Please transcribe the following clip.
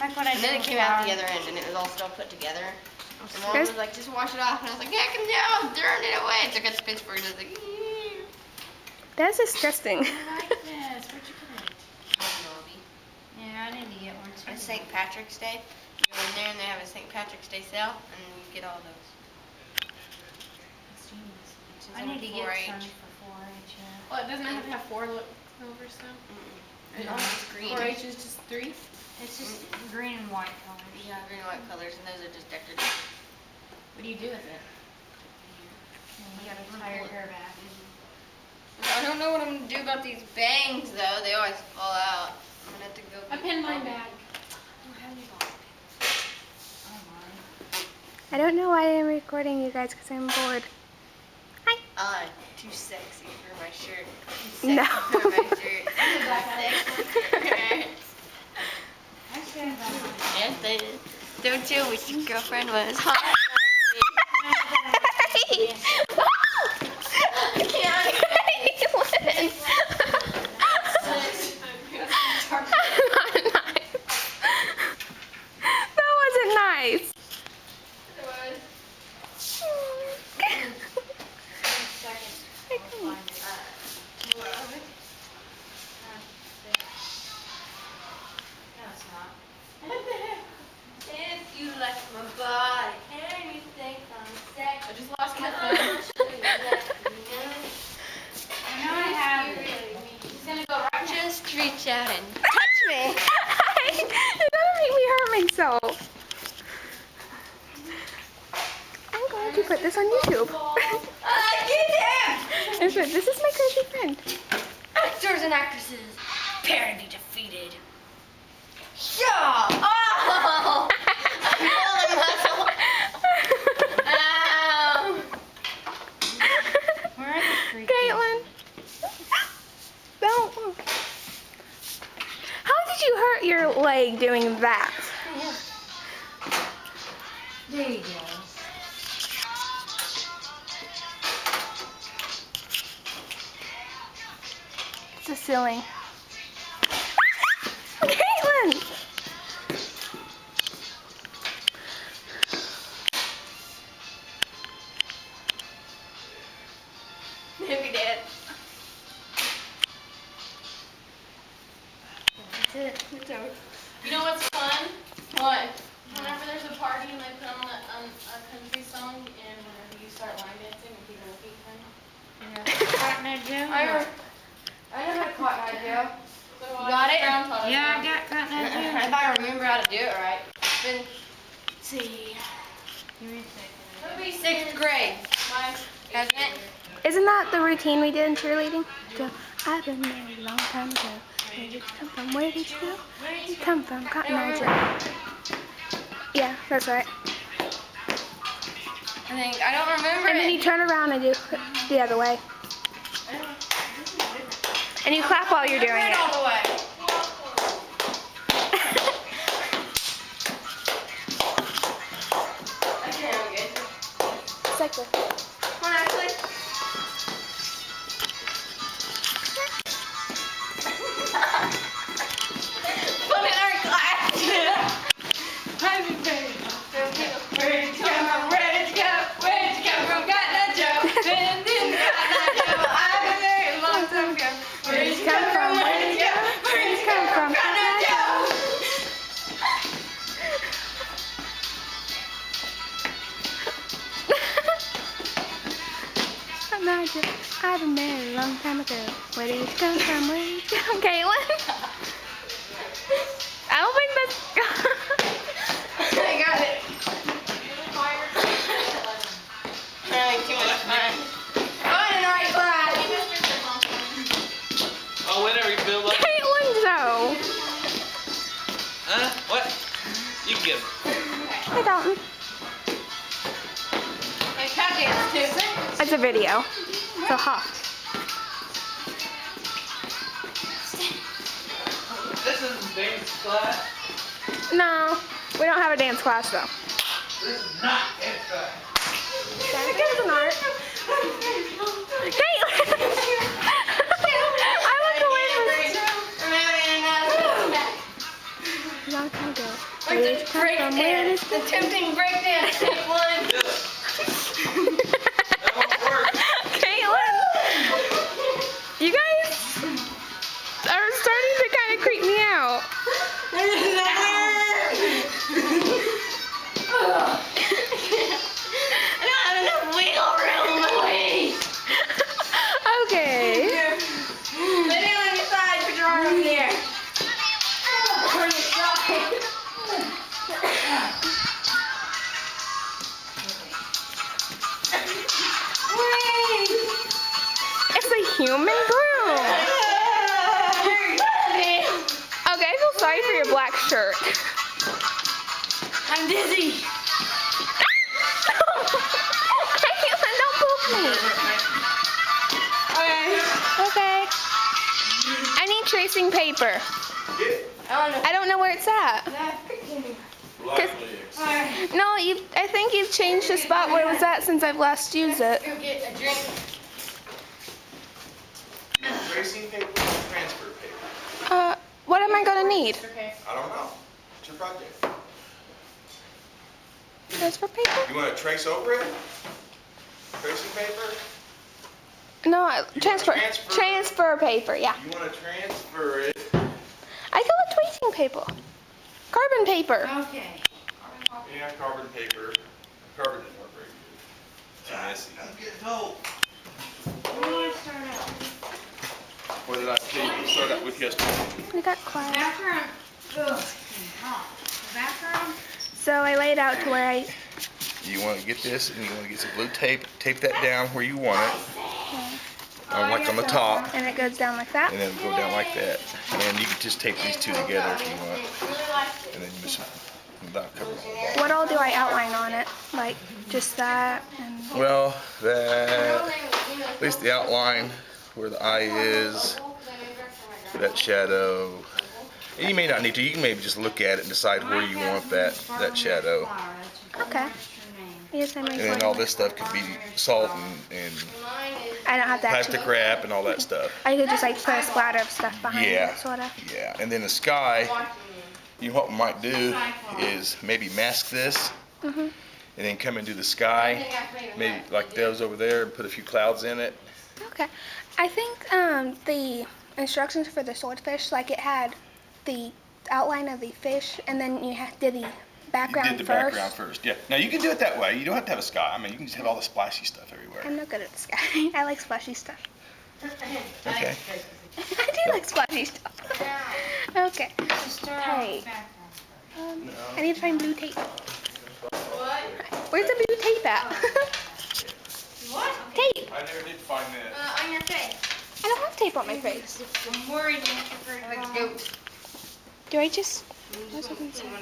Like what I And then it came out the other end, and it was all still put together. And Mom was like, just wash it off. And I was like, heck no, I'm throwing it away. So I got the Pittsburgh, and I was like, ew. That's disgusting. I like this. Where'd you get it? Yeah, I need to get one too. It's St. Patrick's Day. You go in there, and they have a St. Patrick's Day sale, and you get all those. That's genius. It's I need to get 4-H. some for 4-H, yeah. Well, it doesn't have to have 4 clovers, though. No, it's green. 4-H is just 3. It's just green and white colors. Yeah, green and white colors, and those are just decorative. What do you do with it? You gotta tie your hair back. I don't know what I'm gonna do about these bangs, though. They always fall out. I'm gonna have to go. I pinned mine back. I don't know why I'm recording you guys because I'm bored. Hi. Too sexy for my shirt. No. For my shirt. Yes, they did. Don't you wish your girlfriend was hot? That wasn't nice. If you like my body and you think I'm sexy, I just lost my phone. I know I have it. He's gonna go right. Just reach out and touch me. You're gonna make me hurt myself. I'm going to put this on YouTube. Get him! And so this is my crazy friend. Actors and actresses, prepare to be defeated. Yeah! Oh! I feel the muscle. Ow! Where are the three? Caitlin. Don't. How did you hurt your leg doing that? There you go. It's a ceiling. Caitlin! Maybe Dad. That's it. It's over. You know what's fun? What? Whenever there's a party and they put on a country song, and whenever you start line dancing and people repeat them. Cotton Eye Joe? I know how to cotton eye Joe. So Got it? Yeah, I got Cotton Eye Joe. If I remember how to do it right. Let's see. Give me a second. That'd be 6th grade. My Hasn't it? Isn't that the routine we did in cheerleading? Go, I've been there a long time ago. Where did you come from? Where did you go? Where did you come from? Cotton Eye Joe. Yeah, that's right. I think. I don't remember And then it. you turn around and do the other way. And you clap while you're doing Right it. all the way. Okay, I'm good. Cycle. Come on, Ashley. Put in our class. Where'd you come from? Where did you come? Where did you come from? Cotton Eye Joe. Been in Cotton Eye Joe. I've been there a long time ago. Where did you come from? Where did you go? Where did you come from? Cotton Eye Joe. Cotton Eye Joe. I've been there a long time ago. Where did you come from? Where did you come, Caitlin? I don't think that's. I got it. Having too much fun. Going in the right class. Oh, whenever you feel like. Caitlin, though. Huh? What? You can get it. Hi, Dalton. Like tap dance too. It's a video. So ha. This is dance class. No, we don't have a dance class though. This is not dance class. Dancing is an art. Caitlin! I look away from I'm having another. Long time ago. from where it is. The tempting breakdance, take one. That won't work. Caitlin, you guys are starting to kind of creep me out. I don't have enough wiggle room in my waist. Okay. Lay down on your side, put your arm up in the air. On your side. Wait. It's a human broom. Okay, I feel sorry for your black shirt. I'm dizzy. Caitlin, don't poke me. Okay. Okay. I need tracing paper. I don't know where it's at. No, I think you've changed the spot where it was at since I've last used it. Go get a drink. Tracing paper or transfer paper? What am I gonna need? Okay. I don't know. It's your project. Transfer paper? You want to trace over it? Tracing paper? No, You transfer. wanna transfer? Transfer paper, yeah. You want to transfer it? I go with tracing paper. Carbon paper. Okay. Yeah, carbon paper. Carbon doesn't work very good. Too messy. I'm getting old. Where do you start out? What did I tell you to start out with yesterday? We got class. Bathroom. Ugh, it's hot. The bathroom. So I laid out to where I. You want to get this, and you want to get some blue tape. Tape that down where you want it. Like on the top. And it goes down like that. And then go down like that. And you can just tape these two together if you want. And then you just about cover it. What all do I outline on it? Like just that and. Well, that, at least the outline where the eye is, that shadow. And you may not need to. You can maybe just look at it and decide where you want that shadow. Okay. Yes, I And then all this stuff could be salt and I don't have to plastic actually. wrap and all that stuff. I could just like put a splatter of stuff behind Yeah. it, sort of. Yeah. And then the sky, what we might do is maybe mask this Mhm. and then come into the sky, maybe like those over there, and put a few clouds in it. Okay. I think the instructions for the swordfish, like it had the outline of the fish, and then you did the background You did the first. background first, yeah. Now you can do it that way. You don't have to have a sky. I mean, you can just have all the splashy stuff everywhere. I'm not good at the sky. I like splashy stuff. Okay. I do like splashy stuff. Okay. Start Hey. bathroom. I need to find blue tape. What? Where's the blue tape at? What? Tape. I never did find that. On your face. I don't have tape on my face. I'm worried you have to Like a goat. Do I just? You want to tell me.